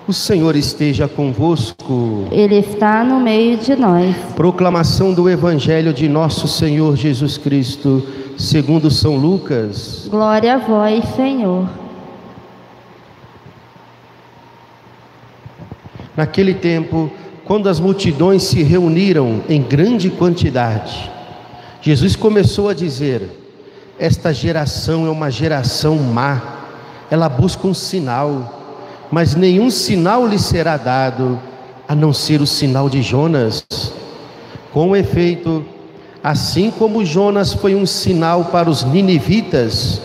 O Senhor esteja convosco. Ele está no meio de nós. Proclamação do Evangelho de nosso Senhor Jesus Cristo, segundo São Lucas. Glória a vós, Senhor. Naquele tempo, quando as multidões se reuniram em grande quantidade, Jesus começou a dizer: esta geração é uma geração má, ela busca um sinal, mas nenhum sinal lhe será dado, a não ser o sinal de Jonas. Com efeito, assim como Jonas foi um sinal para os ninivitas,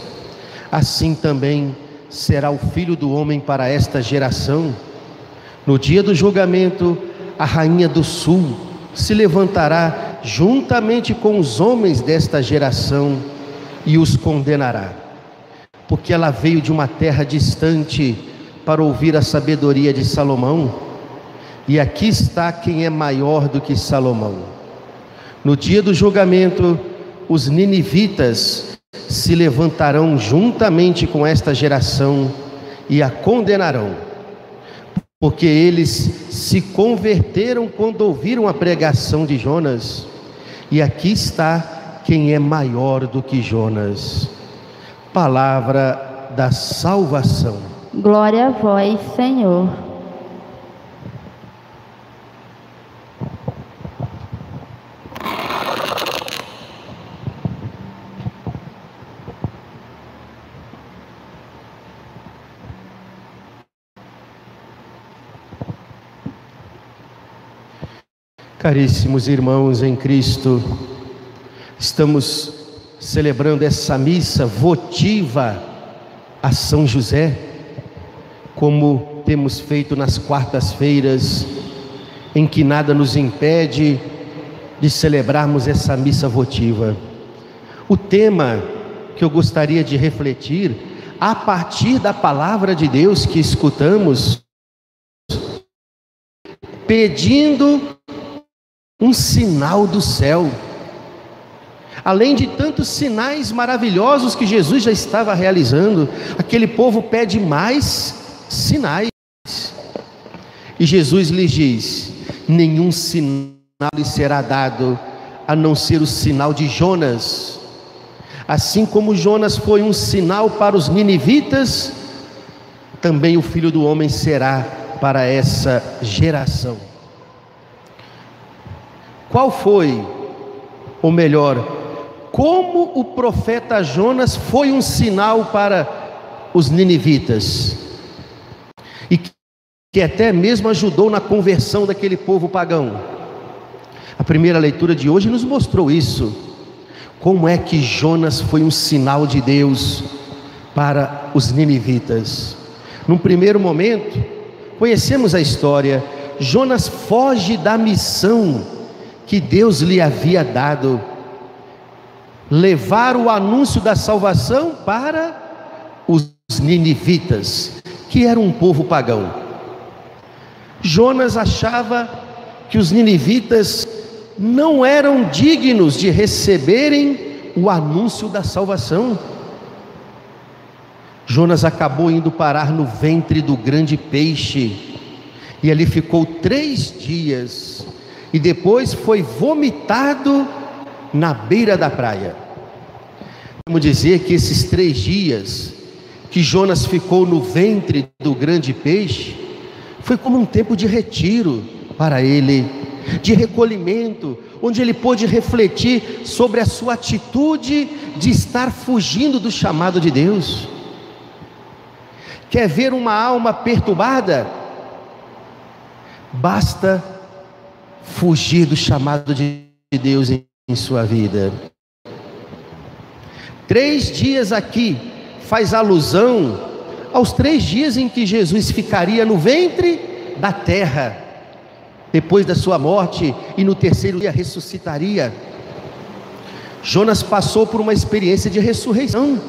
assim também será o Filho do Homem para esta geração. No dia do julgamento, a rainha do sul se levantará juntamente com os homens desta geração e os condenará, porque ela veio de uma terra distante para ouvir a sabedoria de Salomão, e aqui está quem é maior do que Salomão. No dia do julgamento, os ninivitas se levantarão juntamente com esta geração e a condenarão, porque eles se converteram quando ouviram a pregação de Jonas, e aqui está quem é maior do que Jonas. Palavra da salvação. Glória a vós, Senhor. Caríssimos irmãos em Cristo, estamos celebrando essa missa votiva a São José, como temos feito nas quartas-feiras, em que nada nos impede de celebrarmos essa missa votiva. O tema que eu gostaria de refletir, a partir da palavra de Deus que escutamos, pedindo um sinal do céu. Além de tantos sinais maravilhosos que Jesus já estava realizando, aquele povo pede mais sinais. E Jesus lhes diz: nenhum sinal lhe será dado, a não ser o sinal de Jonas. Assim como Jonas foi um sinal para os ninivitas, também o Filho do Homem será para essa geração. Qual foi, ou melhor, como o profeta Jonas foi um sinal para os ninivitas, e que até mesmo ajudou na conversão daquele povo pagão? A primeira leitura de hoje nos mostrou isso. Como é que Jonas foi um sinal de Deus para os ninivitas? Num primeiro momento, conhecemos a história. Jonas foge da missão que Deus lhe havia dado, levar o anúncio da salvação para os ninivitas, que era um povo pagão. Jonas achava que os ninivitas não eram dignos de receberem o anúncio da salvação. Jonas acabou indo parar no ventre do grande peixe, e ali ficou 3 dias, e depois foi vomitado na beira da praia. Vamos dizer que esses 3 dias que Jonas ficou no ventre do grande peixe, foi como um tempo de retiro para ele, de recolhimento, onde ele pôde refletir sobre a sua atitude de estar fugindo do chamado de Deus. Quer ver uma alma perturbada? Basta fugir do chamado de Deus em sua vida. 3 dias aqui faz alusão aos 3 dias em que Jesus ficaria no ventre da terra, depois da sua morte, e no 3º dia ressuscitaria. Jonas passou por uma experiência de ressurreição,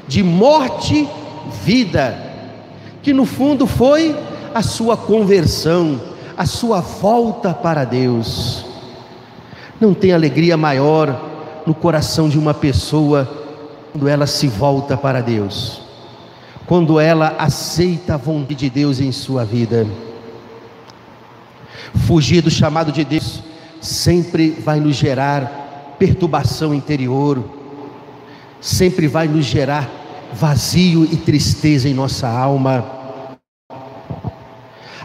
de morte, vida, que no fundo foi a sua conversão, a sua volta para Deus. Não tem alegria maior no coração de uma pessoa quando ela se volta para Deus. quando ela aceita a vontade de Deus em sua vida. Fugir do chamado de Deus sempre vai nos gerar perturbação interior, sempre vai nos gerar vazio e tristeza em nossa alma.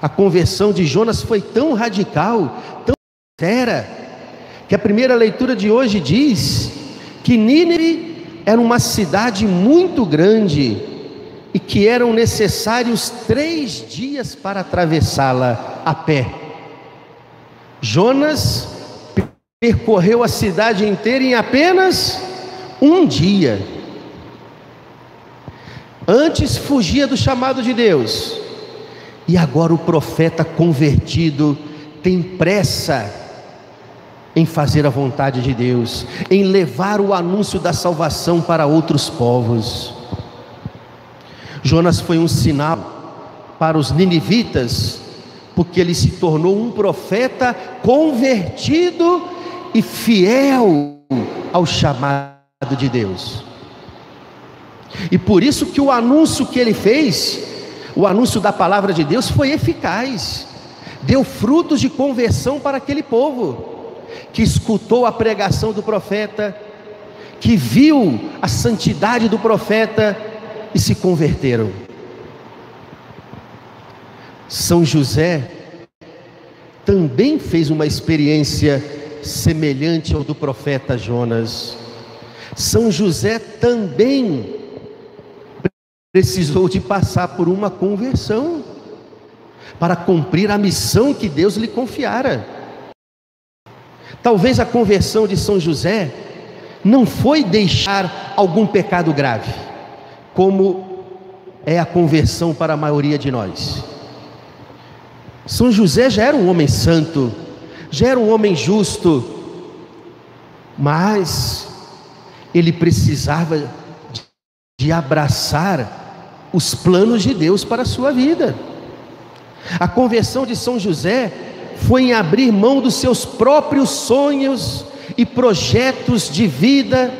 A conversão de Jonas foi tão radical, tão sincera, que a primeira leitura de hoje diz que Nínive era uma cidade muito grande e que eram necessários 3 dias para atravessá-la a pé. Jonas percorreu a cidade inteira em apenas 1 dia. Antes fugia do chamado de Deus, e agora o profeta convertido tem pressa em fazer a vontade de Deus, em levar o anúncio da salvação para outros povos. Jonas foi um sinal para os ninivitas, porque ele se tornou um profeta convertido e fiel ao chamado de Deus. E por isso que o anúncio que ele fez, o anúncio da palavra de Deus, foi eficaz, deu frutos de conversão para aquele povo que escutou a pregação do profeta, que viu a santidade do profeta e se converteram. São José também fez uma experiência semelhante ao do profeta Jonas. São José também precisou de passar por uma conversão para cumprir a missão que Deus lhe confiara. Talvez a conversão de São José não foi deixar algum pecado grave, como é a conversão para a maioria de nós. São José já era um homem santo, já era um homem justo, mas ele precisava de abraçar os planos de Deus para a sua vida. A conversão de São José foi em abrir mão dos seus próprios sonhos e projetos de vida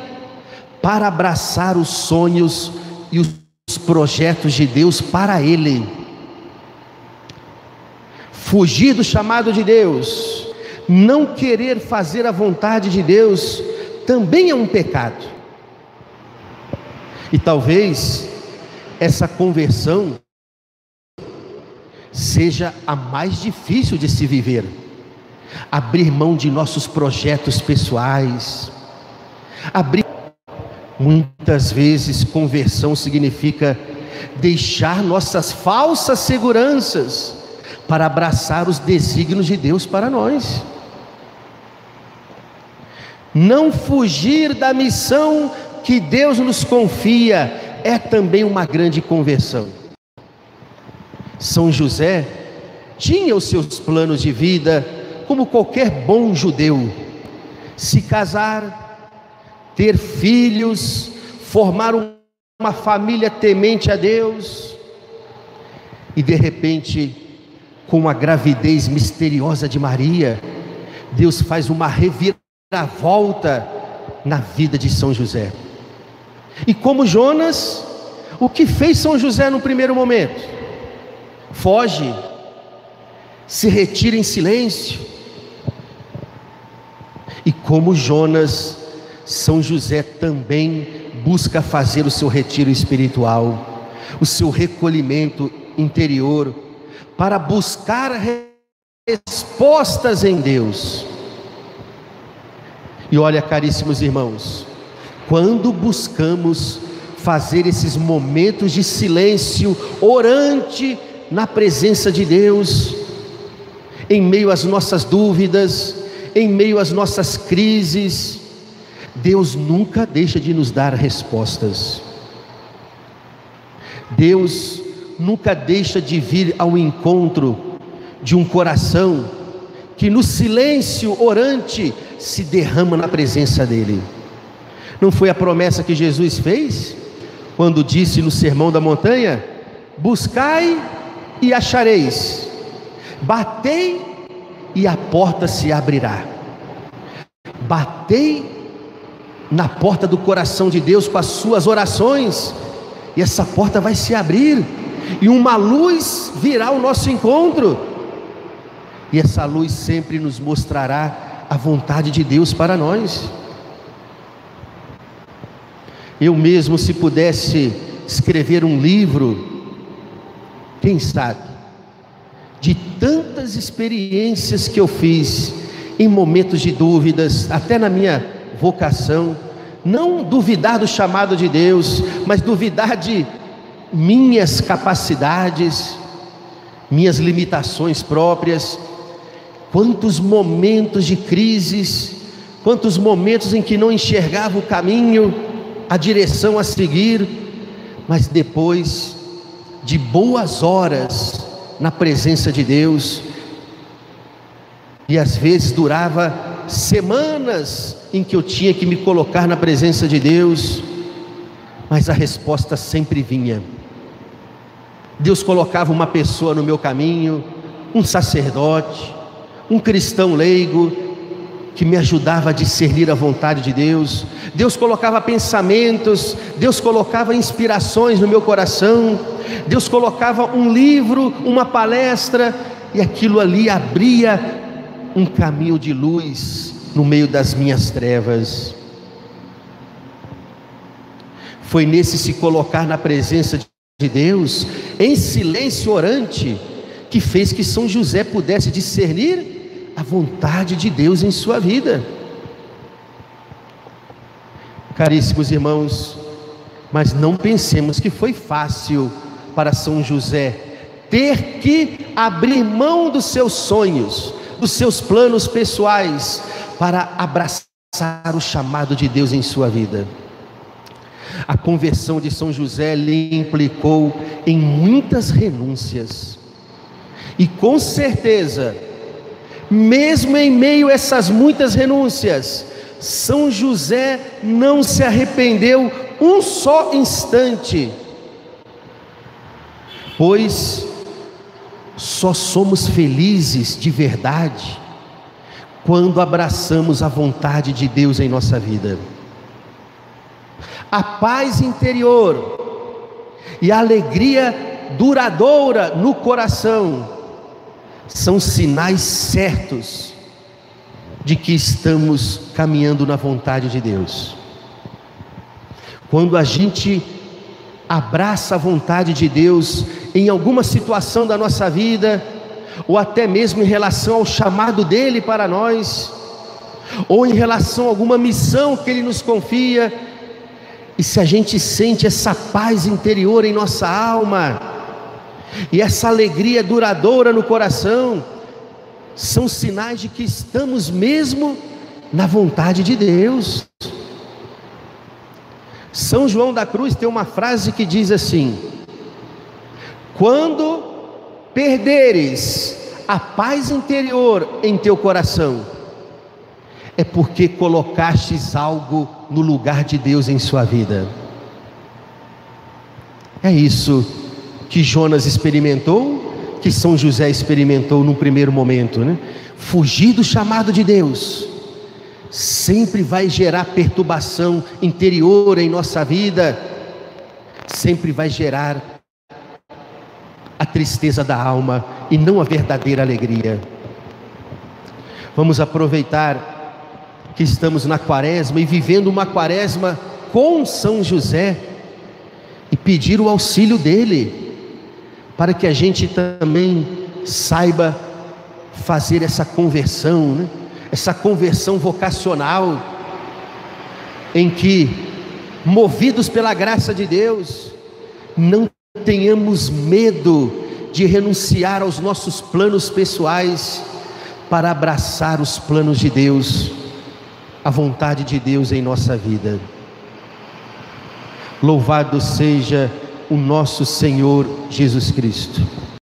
para abraçar os sonhos e os projetos de Deus para ele. Fugir do chamado de Deus, não querer fazer a vontade de Deus, também é um pecado. E talvez essa conversão seja a mais difícil de se viver. Abrir mão de nossos projetos pessoais, muitas vezes conversão significa deixar nossas falsas seguranças para abraçar os desígnios de Deus para nós. Não fugir da missão que Deus nos confia é também uma grande conversão. São José tinha os seus planos de vida, como qualquer bom judeu: se casar, ter filhos, formar uma família temente a Deus. E de repente, com a gravidez misteriosa de Maria, Deus faz uma reviravolta na vida de São José. E como Jonas, o que fez São José no primeiro momento? Foge, se retira em silêncio. E como Jonas, São José também busca fazer o seu retiro espiritual, o seu recolhimento interior, para buscar respostas em Deus. E olha, caríssimos irmãos, quando buscamos fazer esses momentos de silêncio orante na presença de Deus, em meio às nossas dúvidas, em meio às nossas crises, Deus nunca deixa de nos dar respostas. Deus nunca deixa de vir ao encontro de um coração que no silêncio orante se derrama na presença dele. Não foi a promessa que Jesus fez quando disse no Sermão da Montanha: buscai e achareis, batei e a porta se abrirá. Batei na porta do coração de Deus com as suas orações, e essa porta vai se abrir, e uma luz virá ao nosso encontro, e essa luz sempre nos mostrará a vontade de Deus para nós. Eu mesmo, se pudesse escrever um livro, quem sabe, de tantas experiências que eu fiz em momentos de dúvidas, até na minha vocação, não duvidar do chamado de Deus, mas duvidar de minhas capacidades, minhas limitações próprias. Quantos momentos de crises, quantos momentos em que não enxergava o caminho, a direção a seguir, mas depois de boas horas na presença de Deus, e às vezes durava semanas em que eu tinha que me colocar na presença de Deus, mas a resposta sempre vinha. Deus colocava uma pessoa no meu caminho, um sacerdote, um cristão leigo, que me ajudava a discernir a vontade de Deus. Deus colocava pensamentos, Deus colocava inspirações no meu coração, Deus colocava um livro, uma palestra, e aquilo ali abria um caminho de luz no meio das minhas trevas. Foi nesse se colocar na presença de Deus, em silêncio orante, que fez que São José pudesse discernir a vontade de Deus em sua vida. Caríssimos irmãos, mas não pensemos que foi fácil para São José ter que abrir mão dos seus sonhos, dos seus planos pessoais, para abraçar o chamado de Deus em sua vida. A conversão de São José lhe implicou em muitas renúncias, e com certeza, mesmo em meio a essas muitas renúncias, São José não se arrependeu um só instante, pois só somos felizes de verdade quando abraçamos a vontade de Deus em nossa vida. A paz interior e a alegria duradoura no coração são sinais certos de que estamos caminhando na vontade de Deus. Quando a gente abraça a vontade de Deus em alguma situação da nossa vida, ou até mesmo em relação ao chamado dele para nós, ou em relação a alguma missão que ele nos confia, e se a gente sente essa paz interior em nossa alma, e essa alegria duradoura no coração, são sinais de que estamos mesmo na vontade de Deus. São João da Cruz tem uma frase que diz assim: quando perderes a paz interior em teu coração, é porque colocastes algo no lugar de Deus em sua vida. É isso que Jonas experimentou, que São José experimentou num primeiro momento, né? Fugir do chamado de Deus sempre vai gerar perturbação interior em nossa vida, sempre vai gerar a tristeza da alma e não a verdadeira alegria. Vamos aproveitar que estamos na quaresma e vivendo uma quaresma com São José e pedir o auxílio dele, para que a gente também saiba fazer essa conversão, né? Essa conversão vocacional, em que, movidos pela graça de Deus, não tenhamos medo de renunciar aos nossos planos pessoais para abraçar os planos de Deus, a vontade de Deus em nossa vida. Louvado seja o nosso Senhor Jesus Cristo.